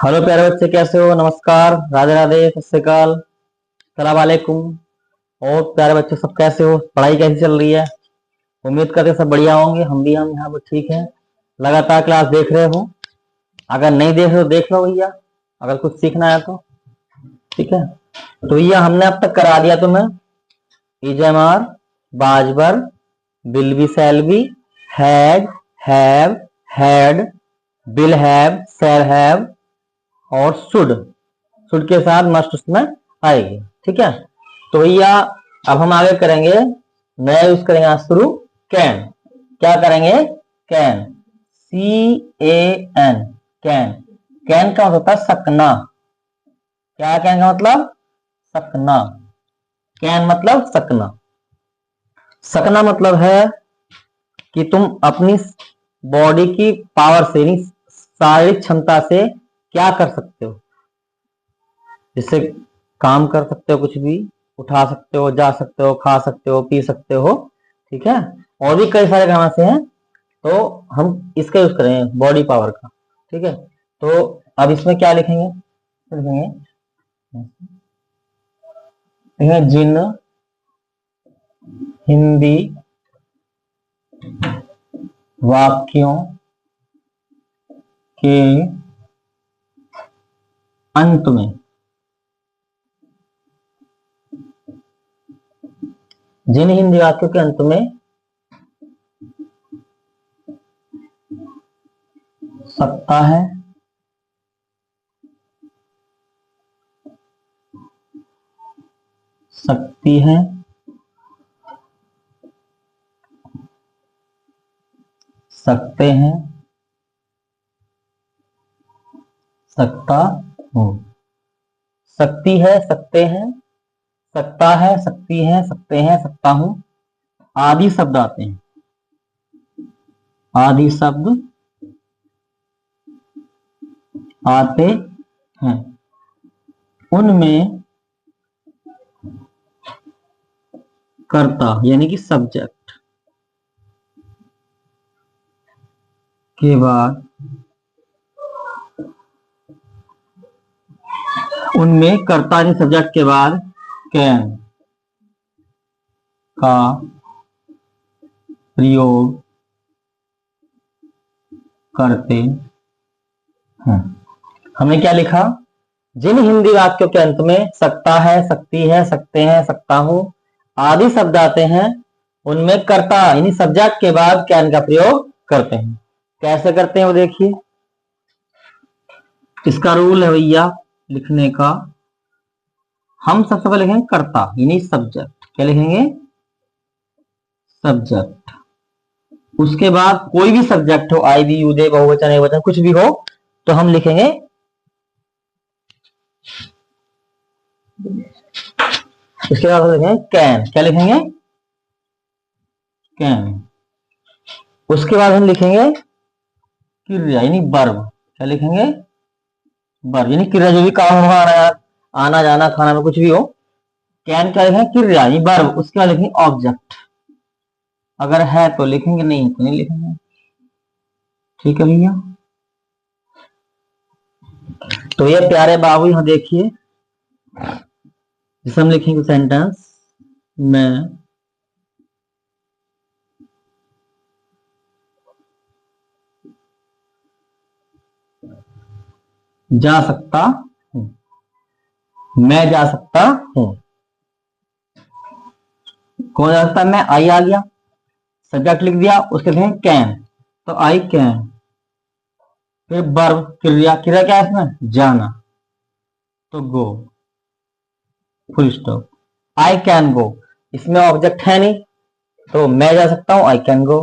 Hello प्यारे बच्चे, कैसे हो? नमस्कार, राधे राधे, सत श्री अकाल, सलाम वालेकुम। और प्यारे बच्चे सब कैसे हो? पढ़ाई कैसी चल रही है? उम्मीद करते सब बढ़िया होंगे। हम यहाँ पर ठीक हैं। लगातार क्लास देख रहे हो? अगर नहीं देख रहे हो देख लो भैया, अगर कुछ सीखना है तो। ठीक है, तो भैया हमने अब तक करा दिया तुम्हें is am are, was were, will be, shall be, had, have, had, will have, shall have और शुड के साथ मस्ट उसमें आएगी। ठीक है, तो भैया अब हम आगे करेंगे, नया यूज करेंगे आज शुरू, कैन। क्या करेंगे? Can, CAN, can. कैन का मतलब होता है सकना। क्या कैन का मतलब? सकना। कैन मतलब सकना। सकना मतलब है कि तुम अपनी बॉडी की पावर से, यानी शारीरिक क्षमता से क्या कर सकते हो। जिससे काम कर सकते हो, कुछ भी उठा सकते हो, जा सकते हो, खा सकते हो, पी सकते हो। ठीक है, और भी कई सारे काम ऐसे हैं, तो हम इसका यूज करेंगे बॉडी पावर का। ठीक है, तो अब इसमें क्या लिखेंगे? लिखेंगे जिन हिंदी वाक्यों के अंत में, जिन हिंदी वाक्यों के अंत में सत्ता है, शक्ति है, सकते हैं, सकता हूं। शक्ति है, सकते हैं, सकता है, सकती है, सकते हैं, सकता हूं, आदि शब्द आते हैं। आदि शब्द आते हैं, उनमें कर्ता यानी कि सब्जेक्ट के बाद, उनमें कर्ता यानी सब्जेक्ट के बाद कैन का प्रयोग करते हैं। हमने क्या लिखा? जिन हिंदी वाक्यों के अंत में सकता है, सकती है, सकते हैं, सकता हूं आदि शब्द आते हैं, उनमें कर्ता यानी सब्जेक्ट के बाद कैन का प्रयोग करते हैं। कैसे करते हैं वो देखिए। इसका रूल है भैया लिखने का, हम सबसे पहले लिखेंगे कर्ता यानी सब्जेक्ट। क्या लिखेंगे? सब्जेक्ट। उसके बाद कोई भी सब्जेक्ट हो, आई भी, युदे, बहुवचन, एकवचन, कुछ भी हो, तो हम लिखेंगे उसके बाद लिखेंगे कैन। क्या लिखेंगे? कैन। उसके बाद हम लिखेंगे क्रिया यानी वर्ब। क्या लिखेंगे? वर्ब यानी क्रिया, जो भी काम होगा, आना जाना, खाना में कुछ भी हो। कैन क्या लिखेंगे? क्रिया यानी वर्ब। उसके बाद लिखेंगे ऑब्जेक्ट, अगर है तो लिखेंगे, नहीं है तो नहीं लिखेंगे। ठीक है भैया, तो ये प्यारे बाबू यहां देखिए, जिसे हम लिखेंगे सेंटेंस में जा सकता हूं, मैं जा सकता हूं। कौन जा सकता है? मैं, आई आ गया, सब्जेक्ट लिख दिया, उसके लिखेंगे कैन, तो आई कैन। फिर वर्ब क्रिया, क्रिया क्या है इसमें? जाना, तो go, full stop. I can go, इसमें ऑब्जेक्ट है नहीं, तो मैं जा सकता हूं, आई कैन गो।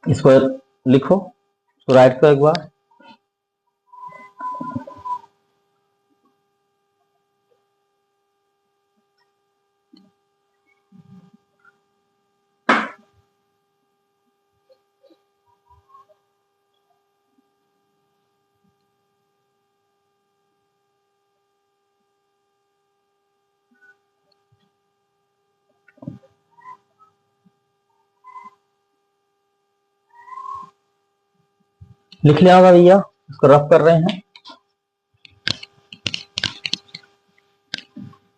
इसको लिखो, इसको राइट करो एक बार। लिख लिया होगा भैया। उसको रफ कर रहे हैं।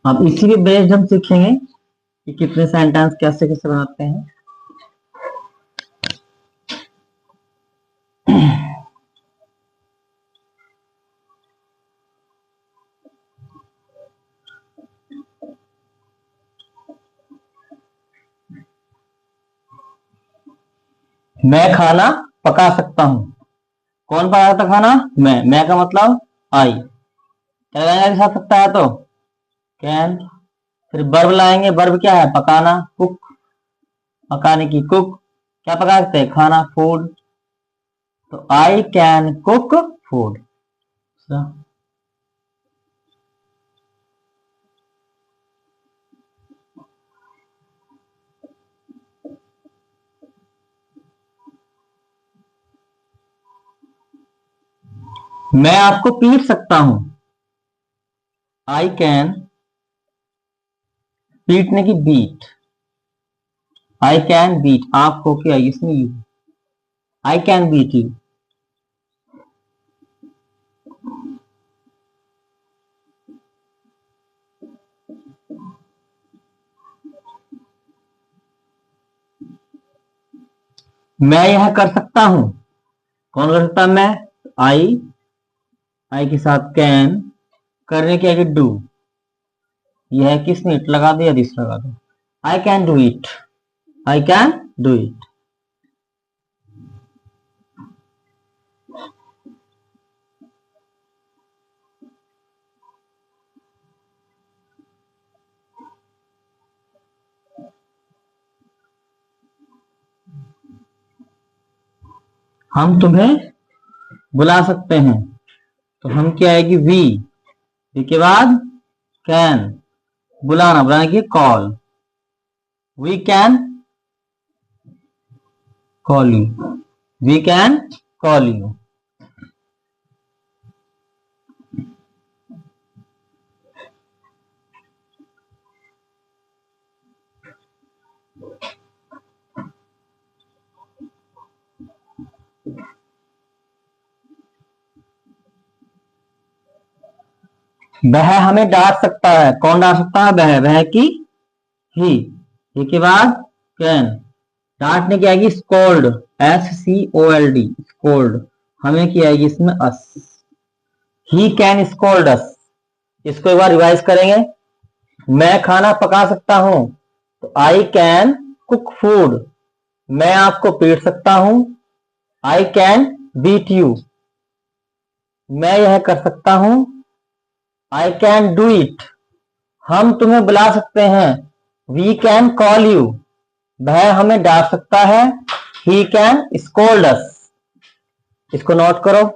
अब इसी के बेस्ड हम सीखेंगे कि कितने सेंटेंस कैसे कैसे बनाते हैं। मैं खाना पका सकता हूं। कौन पकाता खाना? मैं का मतलब आई। क्या लगाएंगे के साथ सकता है तो कैन। फिर वर्ब लाएंगे, वर्ब क्या है? पकाना, कुक, पकाने की कुक। क्या पका सकते हैं? खाना, फूड। तो आई कैन कुक फूड। मैं आपको पीट सकता हूं। आई कैन, पीटने की बीट। आई कैन बीट, आपको क्या इसमें you. I can beat you. मैं यह कर सकता हूं। कौन कर सकता है? मैं। आई के साथ कैन, करने की आगे डू। यह किसने इट लगा दिया? दिस लगा दो। आई can do it. I can do it. हम तुम्हें बुला सकते हैं। तो हम क्या आएगी? वी के बाद कैन, बुलाना, बुलाने की call. We can call you. We can call you. वह हमें डांट सकता है। कौन डांट सकता है? वह की ही के बाद कैन, डांटने की आएगी स्कोल्ड, SCOLD, स्कोल्ड। हमें की आएगी इसमें अस। ही कैन स्कोल्ड अस। इसको एक बार रिवाइज करेंगे। मैं खाना पका सकता हूं। तो आई कैन कुक फूड। मैं आपको पीट सकता हूं। I can beat you. मैं यह कर सकता हूं। I can do it. हम तुम्हें बुला सकते हैं। We can call you. वह हमें डांट सकता है। He can scold us. इसको नोट करो।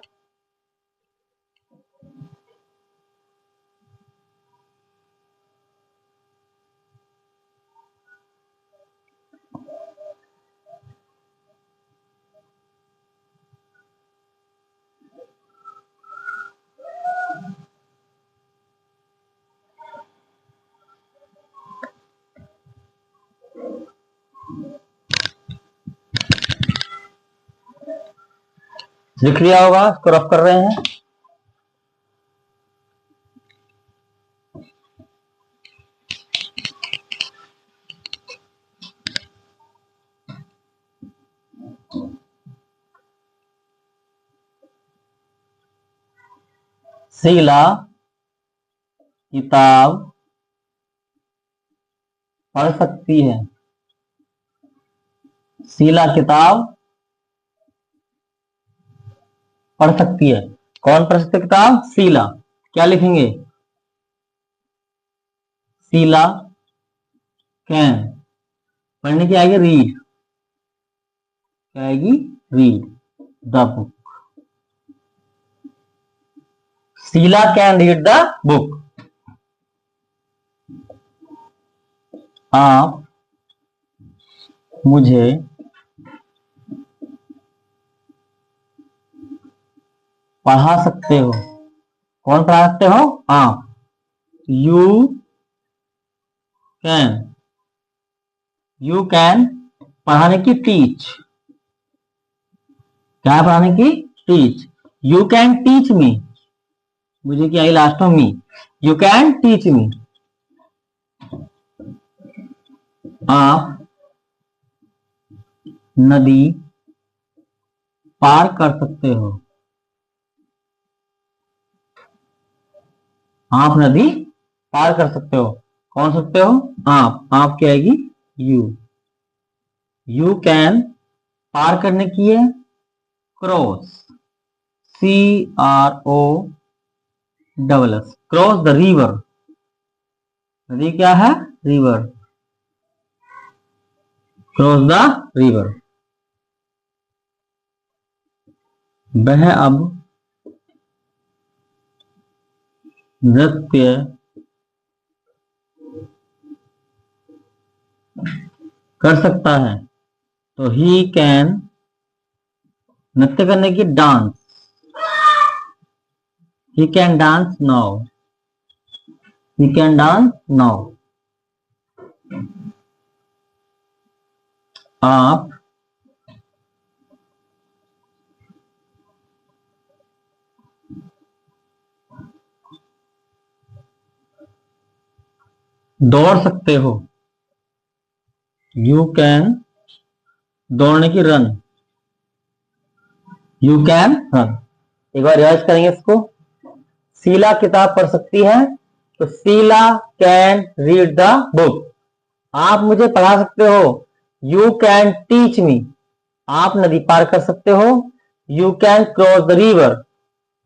लिख लिया होगा, इसको रफ कर रहे हैं। शीला किताब पढ़ सकती है। शीला किताब पढ़ सकती है। कौन पढ़ सकती है किताब? शीला। क्या लिखेंगे? शीला कैन, पढ़ने की आएगी रीड। क्या आएगी? Read the book. Sheila can read the book. आप मुझे पढ़ा सकते हो। कौन पढ़ा सकते हो? आप। यू कैन, यू कैन पढ़ाने की टीच। क्या है पढ़ाने की? Teach. You can teach me, मुझे क्या आई लास्ट में, मी। यू कैन टीच मी, आप नदी पार कर सकते हो, आप नदी पार कर सकते हो। कौन सकते हो? आप क्या आएगी? यू। यू कैन पार करने की है cross, CROSS, cross the river. नदी क्या है? रिवर। Cross the river. वह अब नृत्य कर सकता है, तो ही कैन, नृत्य करने की dance, he can dance now, he can dance now. आप दौड़ सकते हो, यू कैन, दौड़ने की रन, यू कैन रन। एक बार रिवाइज करेंगे इसको। शीला किताब पढ़ सकती है, तो Sheila can read the book. आप मुझे पढ़ा सकते हो, यू कैन टीच मी। आप नदी पार कर सकते हो, you can cross the river.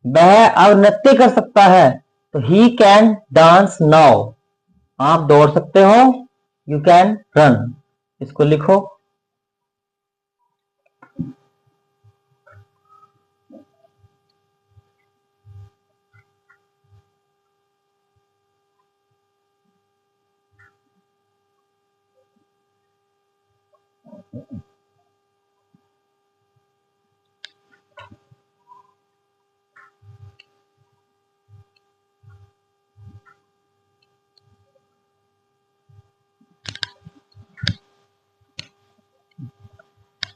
वह अब नृत्य कर सकता है, तो ही कैन डांस नाउ। आप दौड़ सकते हो, यू कैन रन। इसको लिखो।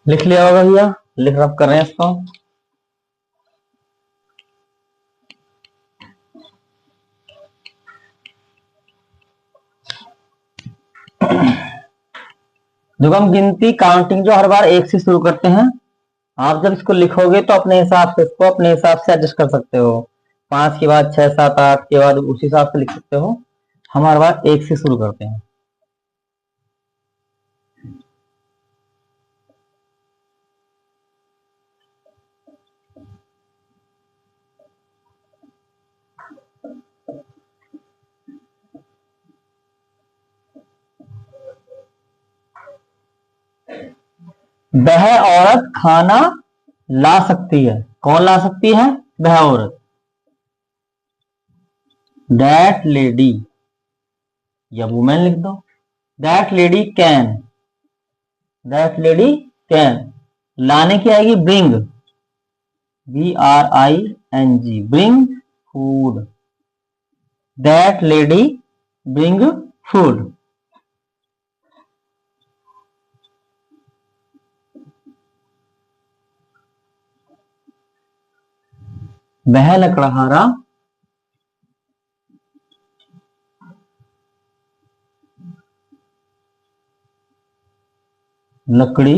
लिख लिया होगा भैया, लिख रब कर रहे हैं इसको। जब हम गिनती काउंटिंग जो हर बार एक से शुरू करते हैं, आप जब इसको लिखोगे तो अपने हिसाब से इसको अपने हिसाब से एडजस्ट कर सकते हो। 5 के बाद 6, 7, 8 के बाद उस हिसाब से लिख सकते हो। हम हर बार एक से शुरू करते हैं। वह औरत खाना ला सकती है। कौन ला सकती है? वह औरत। दैट लेडी, या वुमेन लिख दो। That lady can, that lady can. लाने की आएगी bring, BRING, bring food. That lady bring food. वह लकड़हारा लकड़ी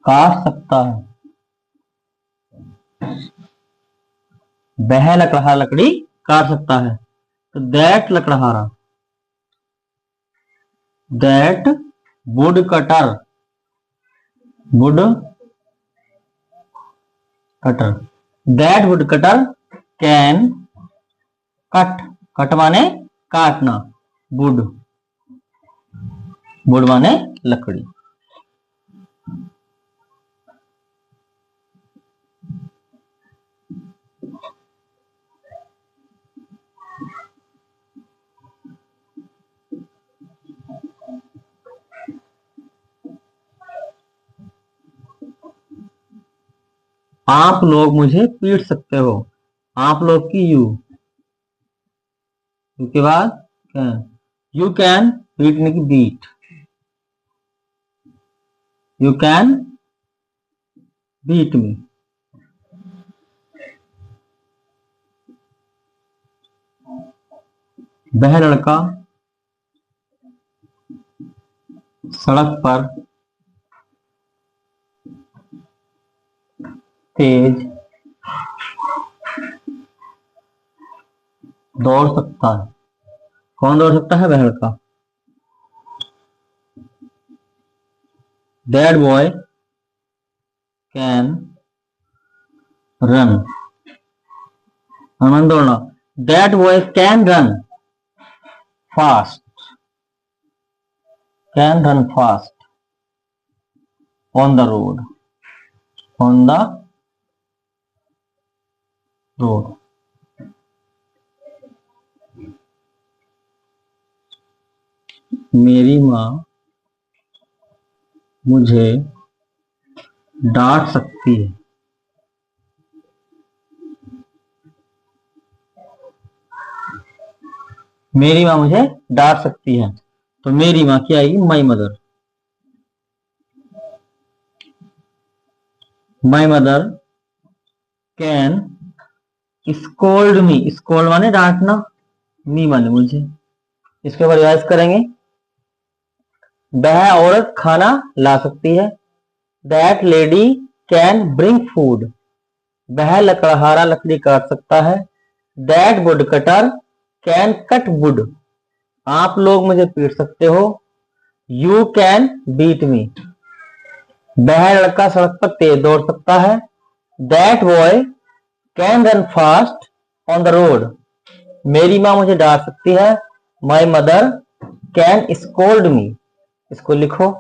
काट सकता है। वह लकड़हारा लकड़ी काट सकता है, तो दैट लकड़हारा, that wood cutter, wood cutter, that wood cutter can cut, cut माने काटना, वुड, वुड माने लकड़ी। आप लोग मुझे पीट सकते हो। आप लोग की यू, यू के बाद कैन, यू कैन पीटने की beat, you can beat me. वह लड़का सड़क पर तेज दौड़ सकता है। कौन दौड़ सकता है? वह लड़का। That boy can run. Hanuman दौड़ना। That boy can run fast. Can run fast on the road. On the road. मेरी माँ मुझे डांट सकती है। मेरी माँ मुझे डांट सकती है। तो मेरी माँ क्या आएगी? My mother. My mother can scold me. Scold माने डांटना, मी माने मुझे। इसके ऊपर रिवाइज करेंगे। वह औरत खाना ला सकती है। That lady can bring food. वह लकड़हारा लकड़ी काट सकता है। That wood cutter can cut wood. आप लोग मुझे पीट सकते हो। You can beat me. वह लड़का सड़क पर तेज दौड़ सकता है। That boy can run fast on the road. मेरी माँ मुझे डांट सकती है। My mother can scold me. इसको लिखो।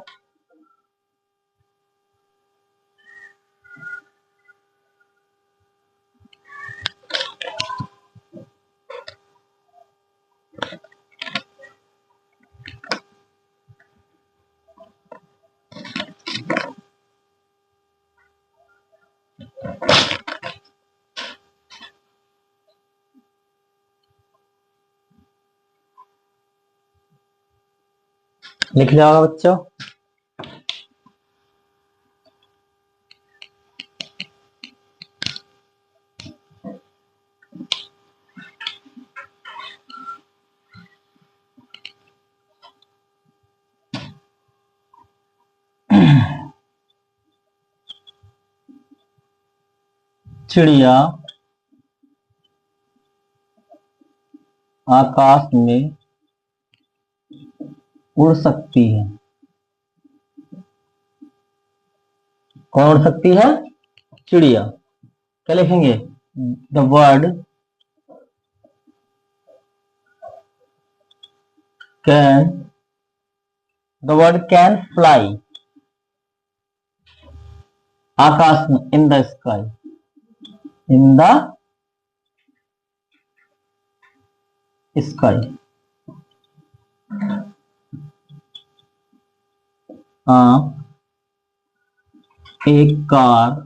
लिख लिया होगा बच्चों। चिड़िया आकाश में उड़ सकती है। कौन उड़ सकती है? चिड़िया। क्या लिखेंगे? The word can the word can fly आकाश में, in the sky. In the sky. आप एक कार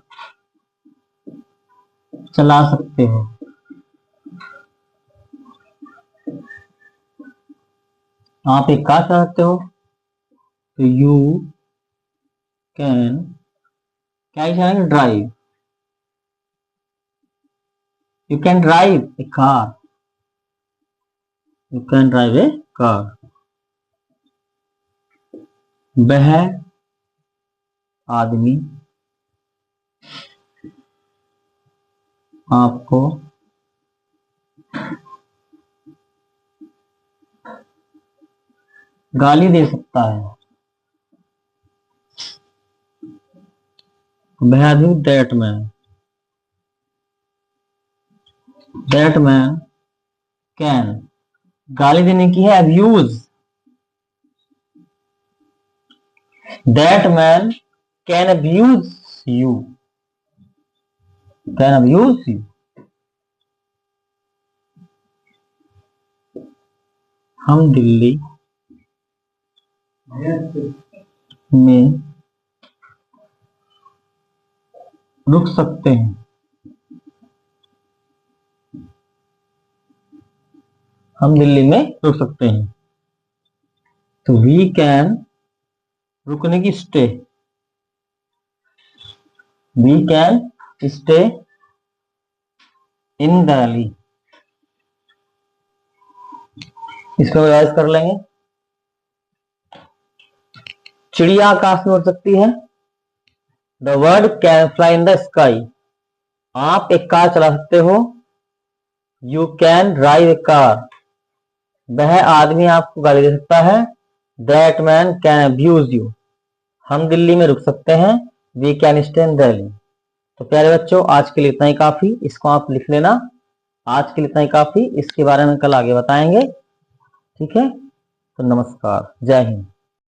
चला सकते हो। आप एक कार चला सकते हो। तो यू कैन, क्या चलाएंगे? Drive. You can drive a car. You can drive a car. वह आदमी आपको गाली दे सकता है। वह आदमी that man. That man can, गाली देने की है abuse. That man can abuse you. Can abuse you. हम दिल्ली में रुक सकते हैं। हम दिल्ली में रुक सकते हैं। तो वी कैन, रुकने की stay. We can stay in Delhi. इसमें रिवाइज कर लेंगे। चिड़िया आकाश में उड़ सकती है। The word can fly in the sky. आप एक कार चला सकते हो। You can drive a car. वह आदमी आपको गाली दे सकता है। That man can abuse you. हम दिल्ली में रुक सकते हैं। We can stay in Delhi. तो प्यारे बच्चों, आज के लिए इतना ही काफी। इसको आप लिख लेना। आज के लिए इतना ही काफी। इसके बारे में कल आगे बताएंगे। ठीक है, तो नमस्कार, जय हिंद।